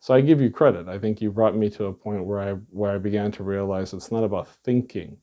So I give you credit. I think you brought me to a point where I began to realize it's not about thinking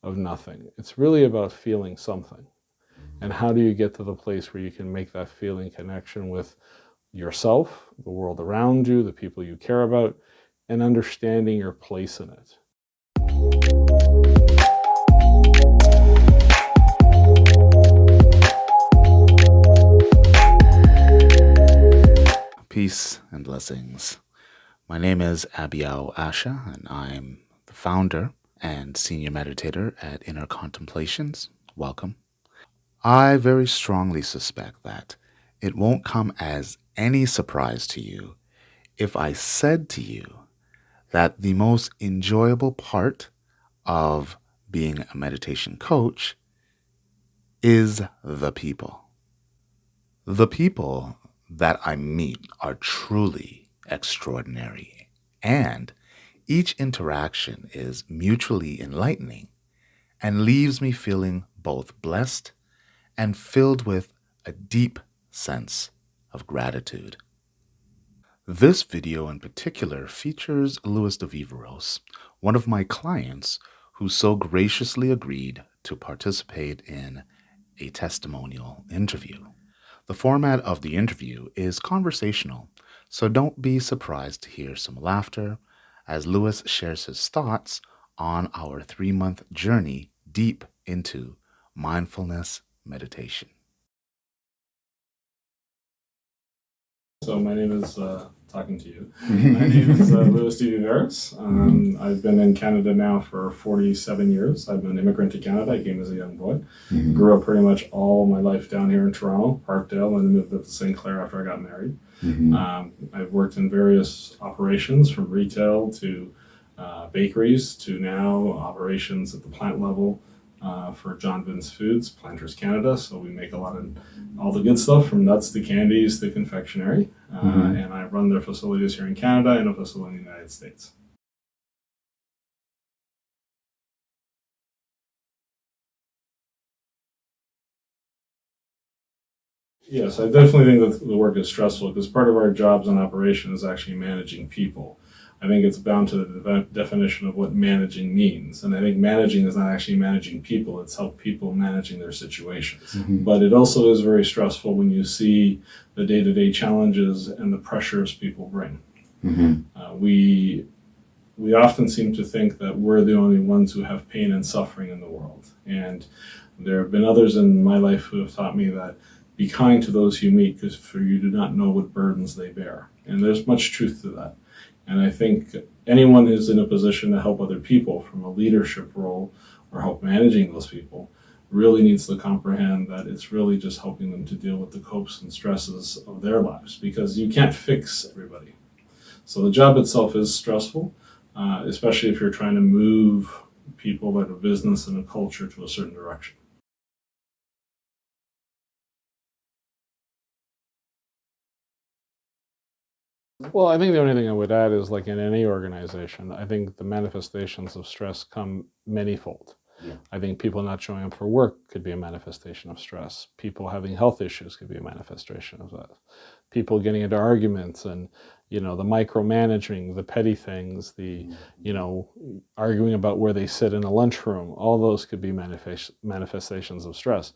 of nothing. It's really about feeling something. And how do you get to the place where you can make that feeling connection with yourself, the world around you, the people you care about, and understanding your place in it. Peace and blessings. My name is Abiao Asha, and I'm the founder and senior meditator at Inner Contemplations. Welcome. I very strongly suspect that it won't come as any surprise to you if I said to you that the most enjoyable part of being a meditation coach is the people. The people that I meet are truly extraordinary, and each interaction is mutually enlightening and leaves me feeling both blessed and filled with a deep sense of gratitude. This video in particular features Luis De Viveiros, one of my clients who so graciously agreed to participate in a testimonial interview. The format of the interview is conversational, so don't be surprised to hear some laughter as Luis shares his thoughts on our 3-month journey deep into mindfulness meditation. So my name is, talking to you. My name is Luis De Viveiros. I've been in Canada now for 47 years. I'm an immigrant to Canada. I came as a young boy. Grew up pretty much all my life down here in Toronto, Parkdale, and moved up to St. Clair after I got married. I've worked in various operations from retail to bakeries to now operations at the plant level. For John Vince Foods, Planters Canada. So we make a lot of all the good stuff from nuts to candies to confectionery. And I run their facilities here in Canada and a facility in the United States. Yes, I definitely think that the work is stressful because part of our jobs and operation is actually managing people. I think it's bound to the definition of what managing means. And I think managing is not actually managing people, it's how people managing their situations. But it also is very stressful when you see the day-to-day challenges and the pressures people bring. We often seem to think that we're the only ones who have pain and suffering in the world. And there have been others in my life who have taught me that be kind to those you meet, because for you do not know what burdens they bear. And there's much truth to that. And I think anyone who's in a position to help other people from a leadership role or help managing those people really needs to comprehend that it's really just helping them to deal with the copes and stresses of their lives, because you can't fix everybody. So the job itself is stressful, especially if you're trying to move people at a business and a culture to a certain direction. Well, I think the only thing I would add is, like in any organization, I think the manifestations of stress come manyfold. I think people not showing up for work could be a manifestation of stress. People having health issues could be a manifestation of that. People getting into arguments and, the micromanaging, the petty things, the, arguing about where they sit in a lunchroom, all those could be manifestations of stress.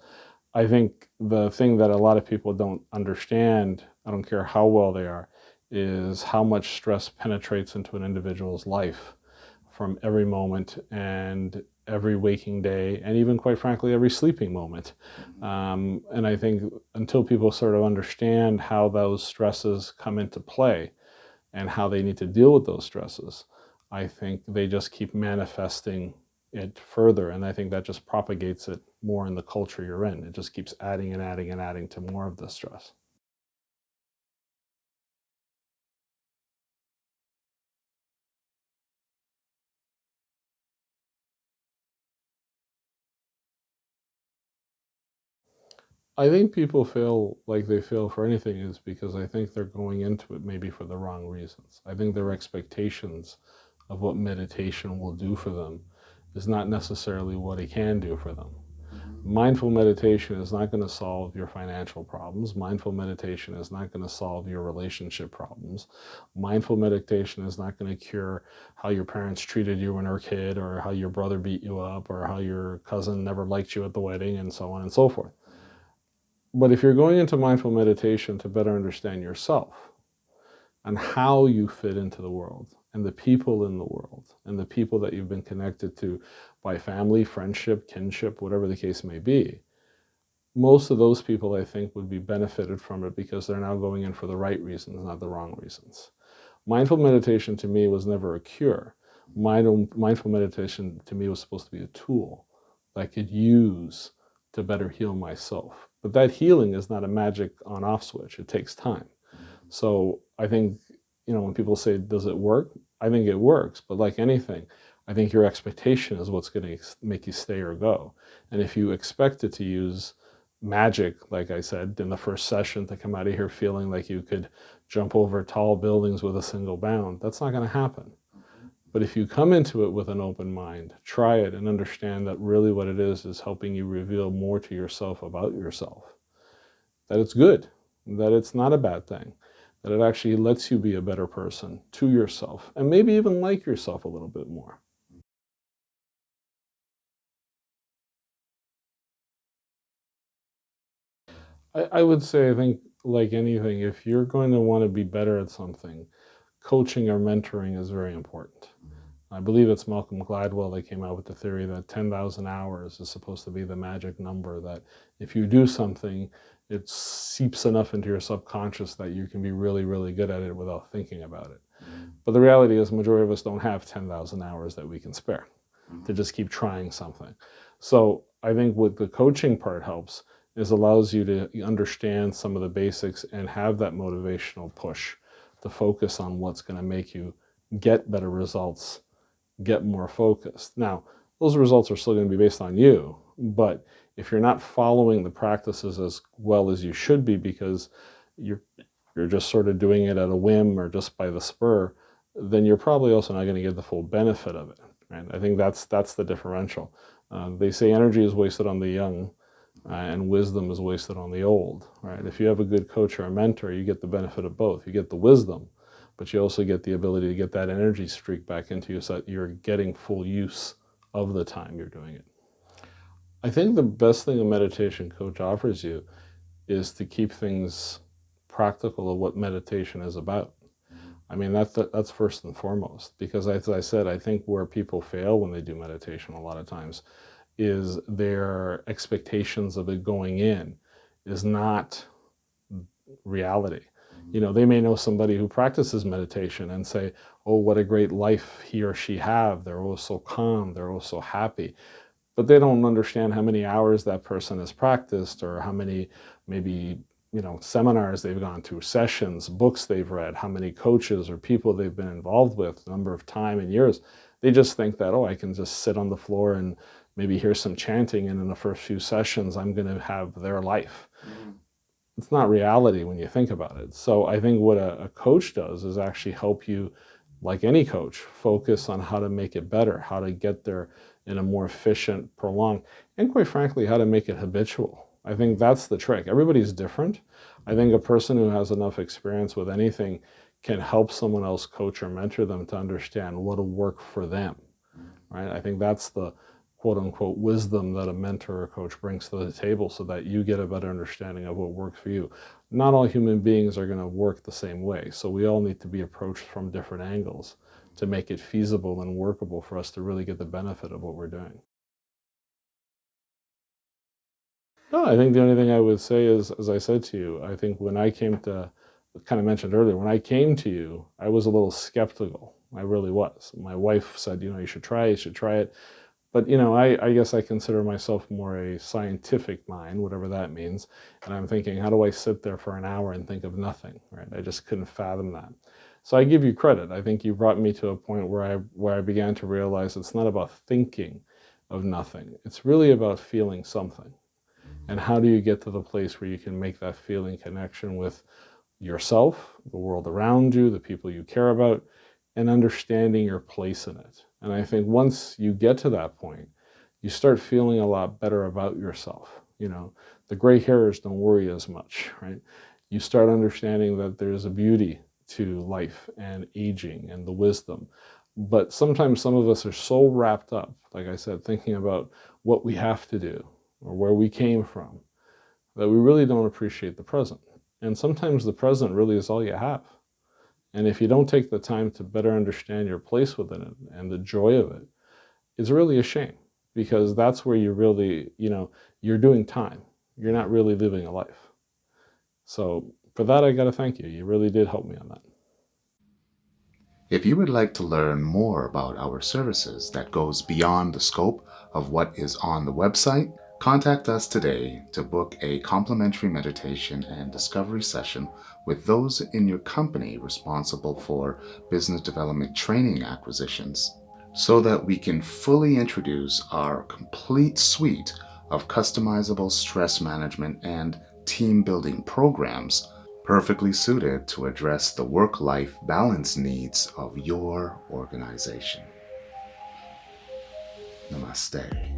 I think the thing that a lot of people don't understand, I don't care how well they are, is how much stress penetrates into an individual's life from every moment and every waking day, and even, quite frankly, every sleeping moment. And I think until people sort of understand how those stresses come into play and how they need to deal with those stresses, I think they just keep manifesting it further. And I think that just propagates it more in the culture you're in. It just keeps adding and adding and adding to more of the stress. I think people feel like they feel for anything is because I think they're going into it maybe for the wrong reasons. I think their expectations of what meditation will do for them is not necessarily what it can do for them. Mindful meditation is not going to solve your financial problems. Mindful meditation is not going to solve your relationship problems. Mindful meditation is not going to cure how your parents treated you when you were a kid, or how your brother beat you up, or how your cousin never liked you at the wedding, and so on and so forth. But if you're going into mindful meditation to better understand yourself and how you fit into the world and the people in the world and the people that you've been connected to by family, friendship, kinship, whatever the case may be, most of those people, I think, would be benefited from it because they're now going in for the right reasons, not the wrong reasons. Mindful meditation to me was never a cure. Mindful meditation to me was supposed to be a tool that I could use to better heal myself. But that healing is not a magic on-off switch. It takes time. So I think, when people say, does it work? I think it works. But like anything, I think your expectation is what's going to make you stay or go. And if you expect it to use magic, like I said, in the first session, to come out of here feeling like you could jump over tall buildings with a single bound, that's not going to happen. But if you come into it with an open mind, try it and understand that really what it is helping you reveal more to yourself about yourself. That it's good, that it's not a bad thing, that it actually lets you be a better person to yourself, and maybe even like yourself a little bit more. I would say, I think, like anything, if you're going to want to be better at something, coaching or mentoring is very important. I believe it's Malcolm Gladwell that came out with the theory that 10,000 hours is supposed to be the magic number, that if you do something, it seeps enough into your subconscious that you can be really, really good at it without thinking about it. But the reality is, the majority of us don't have 10,000 hours that we can spare to just keep trying something. So I think what the coaching part helps is allows you to understand some of the basics and have that motivational push to focus on what's going to make you get better results, get more focused. Now, those results are still going to be based on you, but if you're not following the practices as well as you should be because you're just sort of doing it at a whim or just by the spur, then you're probably also not going to get the full benefit of it. Right? I think that's the differential. They say energy is wasted on the young, and wisdom is wasted on the old. Right? If you have a good coach or a mentor, you get the benefit of both. You get the wisdom, but you also get the ability to get that energy streak back into you so that you're getting full use of the time you're doing it. I think the best thing a meditation coach offers you is to keep things practical of what meditation is about. I mean, that's first and foremost, because as I said, I think where people fail when they do meditation a lot of times is their expectations of it going in is not reality. They may know somebody who practices meditation and say, oh, what a great life he or she have. They're all so calm. They're all so happy. But they don't understand how many hours that person has practiced, or how many maybe seminars they've gone to, sessions, books they've read, how many coaches or people they've been involved with, number of time and years. They just think that, oh, I can just sit on the floor and maybe hear some chanting, and in the first few sessions I'm going to have their life. It's not reality when you think about it. So I think what a coach does is actually help you, like any coach, focus on how to make it better, how to get there in a more efficient, prolonged, and quite frankly, how to make it habitual. I think that's the trick. Everybody's different. I think a person who has enough experience with anything can help someone else coach or mentor them to understand what'll work for them, right? I think that's the quote unquote wisdom that a mentor or coach brings to the table, so that you get a better understanding of what works for you. Not all human beings are going to work the same way, so we all need to be approached from different angles to make it feasible and workable for us to really get the benefit of what we're doing. No, I think the only thing I would say is, as I said to you, I think when I came to, kind of mentioned earlier, when I came to you, I was a little skeptical. I really was. My wife said, you should try it. But, I guess I consider myself more a scientific mind, whatever that means. And I'm thinking, how do I sit there for an hour and think of nothing, right? I just couldn't fathom that. So I give you credit. I think you brought me to a point where I began to realize it's not about thinking of nothing. It's really about feeling something. And how do you get to the place where you can make that feeling connection with yourself, the world around you, the people you care about, and understanding your place in it. And I think once you get to that point, you start feeling a lot better about yourself. The gray hairs don't worry as much, right? You start understanding that there's a beauty to life and aging and the wisdom. But sometimes some of us are so wrapped up, like I said, thinking about what we have to do or where we came from, that we really don't appreciate the present. And sometimes the present really is all you have. And if you don't take the time to better understand your place within it and the joy of it, it's really a shame, because that's where you really, you're doing time. You're not really living a life. So for that, I got to thank you. You really did help me on that. If you would like to learn more about our services that goes beyond the scope of what is on the website, contact us today to book a complimentary meditation and discovery session with those in your company responsible for business development training acquisitions, so that we can fully introduce our complete suite of customizable stress management and team building programs perfectly suited to address the work-life balance needs of your organization. Namaste.